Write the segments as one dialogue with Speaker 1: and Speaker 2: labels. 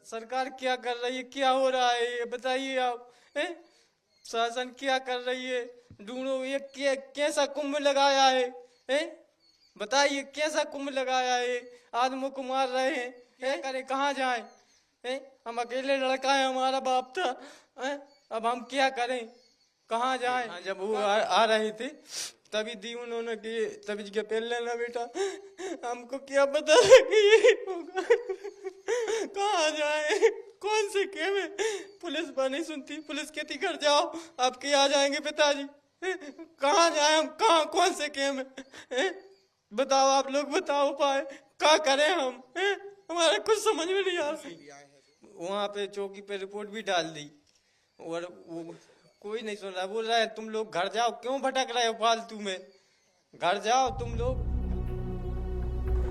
Speaker 1: सरकार क्या कर रही है, क्या हो रहा है ये बताइए आप। हैं? शासन क्या कर रही है, ढूंढो ये कैसा कुंभ लगाया है। हैं? बताइए कैसा कुंभ लगाया है, आदमों को मार रहे हैं। क्या करें, कहाँ जाएं। हैं? हम अकेले लड़का है, हमारा बाप था। हैं? अब हम क्या करें, कहाँ जाएं। हाँ, जब वो आ रहे थे तभी दी उन्होंने कि तभी क्या पहन लेना बेटा, हमको क्या पता था कि ये होगा। कहाँ जाए, कौन से के में, पुलिस बात नहीं सुनती, पुलिस कहती घर जाओ आपके आ जाएंगे पिताजी। कहाँ जाए हम, कहाँ कौन से के में। बताओ आप लोग, बताओ उपाय, क्या करें हम। हमारा कुछ समझ में नहीं आ रहा। वहाँ पे चौकी पे रिपोर्ट भी डाल दी और वो कोई नहीं सुन रहा, बोल रहा है तुम लोग घर जाओ, क्यों भटक रहे हो फालतू में, घर जाओ तुम लोग।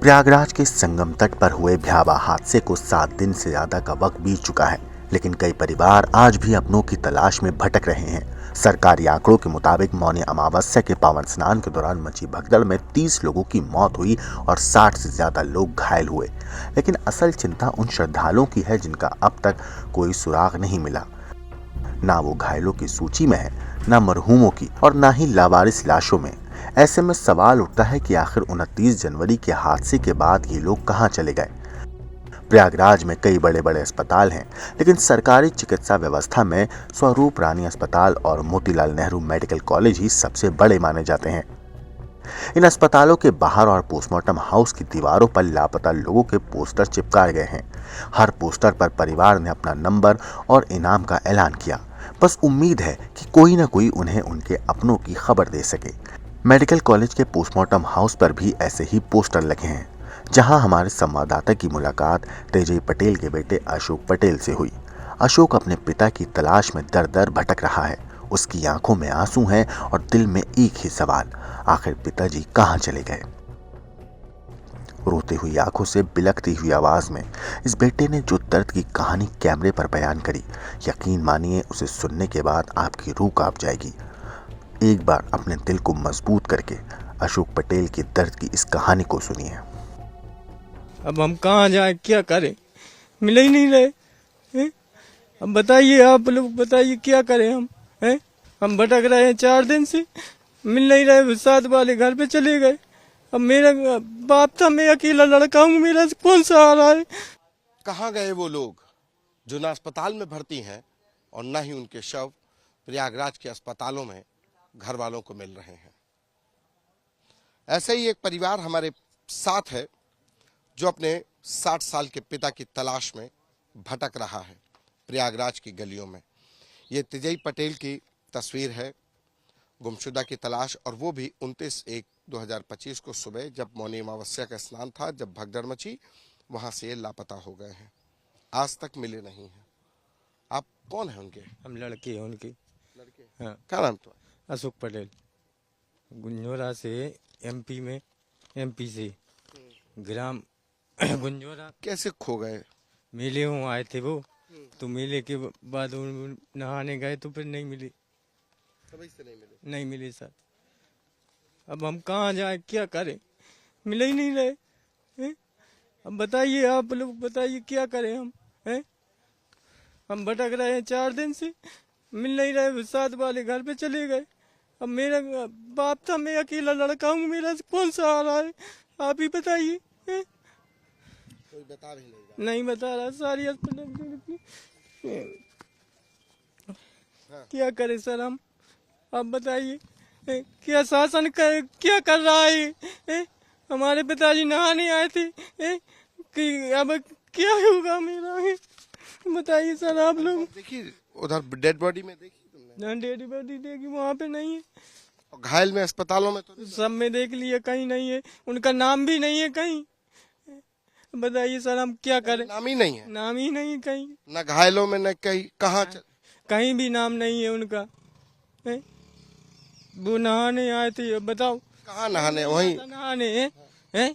Speaker 2: प्रयागराज के संगम तट पर हुए भयावह हादसे को 7 दिन से ज्यादा का वक्त बीत चुका है, लेकिन कई परिवार आज भी अपनों की तलाश में भटक रहे हैं। सरकारी आंकड़ों के मुताबिक मौनी अमावस्या के पावन स्नान के दौरान मची भगदड़ में 30 लोगों की मौत हुई और 60 से ज्यादा लोग घायल हुए। लेकिन असल चिंता उन श्रद्धालुओं की है जिनका अब तक कोई सुराग नहीं मिला। ना वो घायलों की सूची में है, ना मरहूमों की, और ना ही लावारिस लाशों में। ऐसे में सवाल उठता है कि आखिर 29 जनवरी के हादसे के बाद ये लोग कहां चले गए। प्रयागराज में कई बड़े बड़े अस्पताल हैं, लेकिन सरकारी चिकित्सा व्यवस्था में स्वरूप रानी अस्पताल और मोतीलाल नेहरू मेडिकल कॉलेज ही सबसे बड़े माने जाते हैं। इन अस्पतालों के बाहर और पोस्टमार्टम हाउस की दीवारों पर लापता लोगों के पोस्टर चिपकाए गए हैं। हर पोस्टर पर परिवार ने अपना नंबर और इनाम का ऐलान किया। बस उम्मीद है कि कोई न कोई उन्हें उनके अपनों की खबर दे सके। मेडिकल कॉलेज के पोस्टमार्टम हाउस पर भी ऐसे ही पोस्टर लगे हैं, जहां हमारे संवाददाता की मुलाकात तेजई पटेल के बेटे अशोक पटेल से हुई। अशोक अपने पिता की तलाश में दर दर भटक रहा है। उसकी आंखों में आंसू हैं और दिल में एक ही सवाल, आखिर पिताजी कहां चले गए। रोती हुई आंखों से बिलखती हुई आवाज में इस बेटे ने जो दर्द की कहानी कैमरे पर बयान करी, यकीन मानिए उसे सुनने के बाद आपकी रूह कांप जाएगी। एक बार अपने दिल को मजबूत करके अशोक पटेल की दर्द की इस कहानी को सुनिए।
Speaker 1: अब हम कहाँ जाए, क्या करें, मिल ही नहीं रहे। हैं? अब बताइए आप लोग, बताइए क्या करें हम। हैं? हम भटक रहे हैं 4 दिन से, मिल नहीं रहे। साथ वाले घर पे चले गए। अब मेरा बाप था, मैं अकेला लड़का हूँ, मेरा कौन सा आ रहा है।
Speaker 3: कहाँ गए वो लोग जो ना अस्पताल में भर्ती हैं और ना ही उनके शव प्रयागराज के अस्पतालों में घर वालों को मिल रहे हैं। ऐसे ही एक परिवार हमारे साथ है जो अपने 60 साल के पिता की तलाश में भटक रहा है प्रयागराज की गलियों में। ये तेजई पटेल की तस्वीर है, गुमशुदा की तलाश, और वो भी 29/1/2025 को सुबह जब मौनी अमावस्या का स्नान था, जब भगदड़ मची, वहां से लापता हो गए हैं, आज तक मिले नहीं हैं। आप कौन है उनके?
Speaker 1: हम लड़के हैं उनके।
Speaker 3: लड़के।
Speaker 1: हाँ,
Speaker 3: क्या नाम तुम्हारा?
Speaker 1: अशोक पटेल, गुंजोरा से, एमपी से, ग्राम गुंजोरा।
Speaker 3: कैसे खो गए?
Speaker 1: मेले हों आए थे वो, तो मेले के बाद नहाने गए तो फिर नहीं मिले।
Speaker 3: तभी से नहीं मिले।
Speaker 1: नहीं मिले सर। अब हम कहाँ जाए, क्या करें, मिल ही नहीं रहे। हैं? अब बताइए आप लोग, बताइए क्या करें हम। हैं? हम भटक रहे हैं 4 दिन से, मिल नहीं रहे। साथ वाले घर पे चले गए। अब मेरा बाप था, मैं अकेला लड़का हूँ, मेरा कौन सा आ रहा है, आप ही बताइए। हैं?
Speaker 3: कोई बता भी नहीं रहा।
Speaker 1: नहीं बता रहा, सारी अस्पताल क्या करें सर हम, आप बताइए। क्या शासन क्या कर रहा है। हमारे पिताजी नहाने आए थे। कि अब क्या होगा मेरा, बताइए सर आप लोग।
Speaker 3: देखिए उधर डेड बॉडी में देखी तुमने?
Speaker 1: डेड बॉडी देखी, वहाँ पे नहीं है।
Speaker 3: और घायल में अस्पतालों में तो नहीं?
Speaker 1: सब में देख लिए, कहीं नहीं है, उनका नाम भी नहीं है कहीं। बताइए सर हम क्या करें।
Speaker 3: नाम ही नहीं है?
Speaker 1: नाम ही नहीं कहीं,
Speaker 3: न घायलों में न कहीं, कहाँ
Speaker 1: कहीं भी नाम नहीं है उनका। है? वो नहाने आए थे, बताओ
Speaker 3: कहाँ नहाने? वहीं
Speaker 1: नहाने हैं?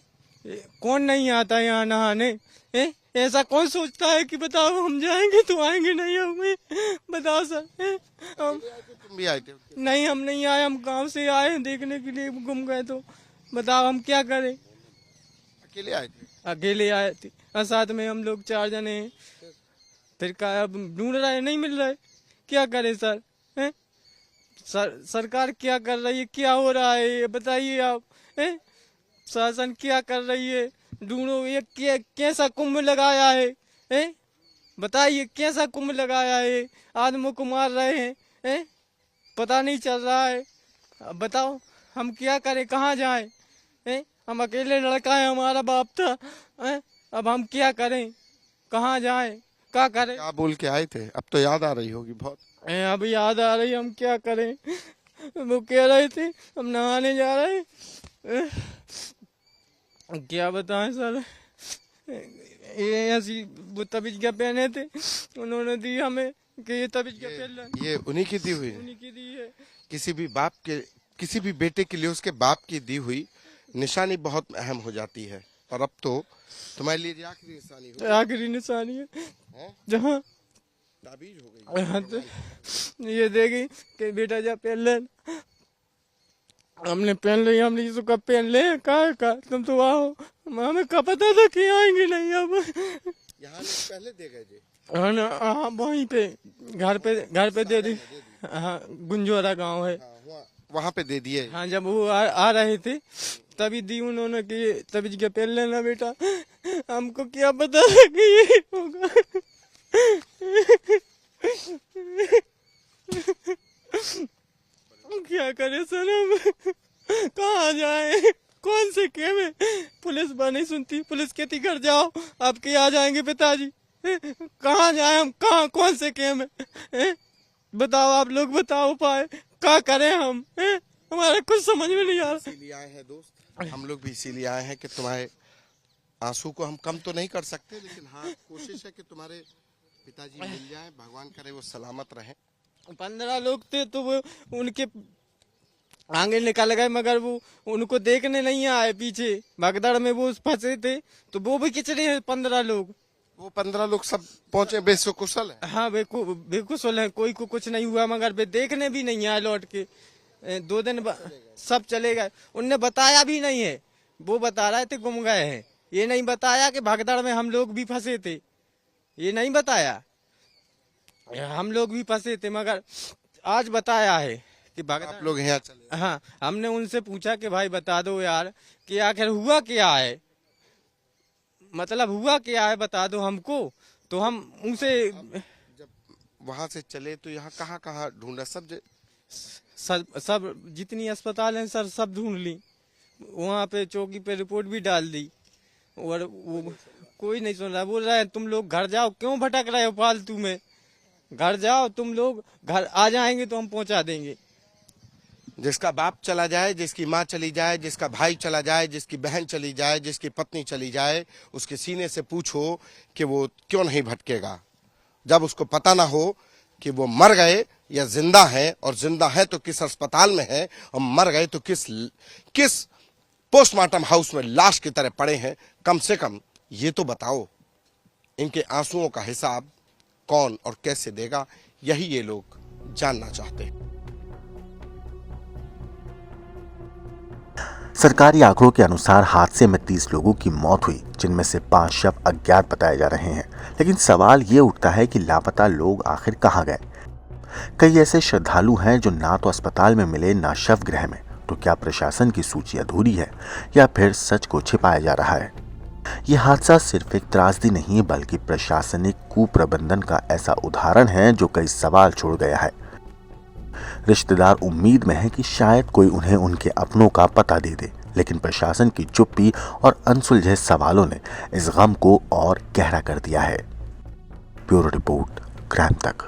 Speaker 1: कौन नहीं आता यहाँ नहाने। हैं? ऐसा कौन सोचता है कि बताओ हम जाएंगे तो आएंगे नहीं होंगे, बताओ सर।
Speaker 3: तुम भी आए थे?
Speaker 1: नहीं हम नहीं आए, हम गांव से आए देखने के लिए, घूम गए तो बताओ हम क्या करें।
Speaker 3: अकेले आए थे?
Speaker 1: अकेले आए थे, और साथ में हम लोग 4 जने हैं। फिर का अब ढूंढ रहा है, नहीं मिल रहा है, क्या करे सर? हैं? सरकार क्या कर रही है, क्या हो रहा है ये बताइए आप? हैं? शासन क्या कर रही है? ढूंढो, ये कैसा कुंभ लगाया है? हैं? बताइए कैसा कुंभ लगाया है? आदमियों को मार रहे हैं, पता नहीं चल रहा है। अब बताओ हम क्या करें, कहाँ जाएं? हम अकेले लड़का है, हमारा बाप था, अब हम क्या करें, कहाँ जाएं, क्या करें?
Speaker 3: क्या बोल के आए थे? अब तो याद आ रही होगी बहुत।
Speaker 1: अब याद आ रही, हम क्या करें? वो कह रहे थे हम नहाने जा रहे हैं, क्या बताएं सर? ये ऐसी वो तबीज क्या पहने थे, उन्होंने दी हमें कि ये तबीज क्या पहन लो।
Speaker 3: ये उन्हीं की दी हुई?
Speaker 1: उन्हीं की दी है।
Speaker 3: किसी भी बेटे के लिए उसके बाप की दी हुई निशानी बहुत अहम हो जाती है, और अब तो तुम्हारे लिए आखिरी निशानी हो,
Speaker 1: आखिरी निशानी है,
Speaker 3: है?
Speaker 1: जहाँ
Speaker 3: ताबीज हो गई।
Speaker 1: हाँ, तो ये देगी कि बेटा जा पहन ले, हमने पहन ली, हमने ये कब पहन ले, का तुम तो आओ, हमें कब पता था कि आएंगे नहीं। अब
Speaker 3: यहाँ पहले दे गए जी?
Speaker 1: हाँ ना, हाँ वहीं पे घर पे दे दी। हाँ गुंजोरा गांव है,
Speaker 3: वहाँ पे दे दिए।
Speaker 1: हाँ जब वो आ रहे थे तभी दी उन्होंने कि तभी क्या पहन लेना बेटा, हमको क्या पता था कि ये होगा। क्या करे सर, हम कहाँ जाए, कौन से के में? पुलिस नहीं सुनती, पुलिस कहती घर जाओ आपके आ जाएंगे पिताजी, कहाँ जाए हम, कहाँ कौन से के में? बताओ आप लोग, बताओ पाए, क्या करें हम? हमारा कुछ समझ में नहीं आ रहा।
Speaker 3: इसीलिए आए हैं दोस्त, हम लोग भी इसीलिए आए हैं कि तुम्हारे आंसू को हम कम तो नहीं कर सकते, लेकिन हाँ कोशिश है कि तुम्हारे पिताजी मिल जाएं, भगवान करे वो सलामत रहें।
Speaker 1: 15 लोग थे तो वो उनके आगे निकल गए, मगर वो उनको देखने नहीं आए, पीछे भगदड़ में वो फंसे थे, तो वो भी किचड़े हैं 15 लोग।
Speaker 3: वो 15 लोग सब पहुंचे बेसुकुशल है?
Speaker 1: हाँ बेकुशल है, कोई को कुछ नहीं हुआ, मगर वे देखने भी नहीं आए लौट के। 2 दिन सब चले गए, उनने बताया भी नहीं है, वो बता रहे थे गुम गए हैं, ये नहीं बताया कि भगदड़ में हम लोग भी फंसे थे, ये नहीं बताया हम लोग भी फंसे थे, मगर आज बताया है कि भगदड़।
Speaker 3: आप लोग यहाँ चले?
Speaker 1: हाँ, हमने उनसे पूछा कि भाई बता दो यार कि आखिर हुआ क्या है, मतलब हुआ क्या है, बता दो हमको, तो हम उनसे।
Speaker 3: जब वहां से चले तो यहाँ कहाँ कहाँ ढूंढा?
Speaker 1: सब जितनी अस्पताल हैं सर सब ढूंढ ली, वहाँ पे चौकी पे रिपोर्ट भी डाल दी, और वो कोई नहीं सुन रहा। बोल रहा है तुम लोग घर जाओ, क्यों भटक रहे हो फालतू में, घर जाओ तुम लोग, घर आ जाएंगे तो हम पहुंचा देंगे।
Speaker 3: जिसका बाप चला जाए, जिसकी माँ चली जाए, जिसका भाई चला जाए, जिसकी बहन चली जाए, जिसकी पत्नी चली जाए, उसके सीने से पूछो कि वो क्यों नहीं भटकेगा, जब उसको पता ना हो कि वो मर गए या जिंदा है, और जिंदा है तो किस अस्पताल में है, और मर गए तो किस पोस्टमार्टम हाउस में लाश की तरह पड़े हैं। कम से कम ये तो बताओ, इनके आंसुओं का हिसाब कौन और कैसे देगा, यही ये लोग जानना चाहते हैं।
Speaker 2: सरकारी आंकड़ों के अनुसार हादसे में 30 लोगों की मौत हुई, जिनमें से 5 शव अज्ञात बताए जा रहे हैं। लेकिन सवाल ये उठता है कि लापता लोग आखिर कहाँ गए? कई ऐसे श्रद्धालु हैं जो ना तो अस्पताल में मिले, ना शव गृह में। तो क्या प्रशासन की सूची अधूरी है, या फिर सच को छिपाया जा रहा है? यह हादसा सिर्फ एक त्रासदी नहीं, बल्कि प्रशासनिक कुप्रबंधन का ऐसा उदाहरण है जो कई सवाल छोड़ गया है। रिश्तेदार उम्मीद में हैं कि शायद कोई उन्हें उनके अपनों का पता दे दे, लेकिन प्रशासन की चुप्पी और अनसुलझे सवालों ने इस गम को और गहरा कर दिया है। ब्यूरो रिपोर्ट, क्राइम तक।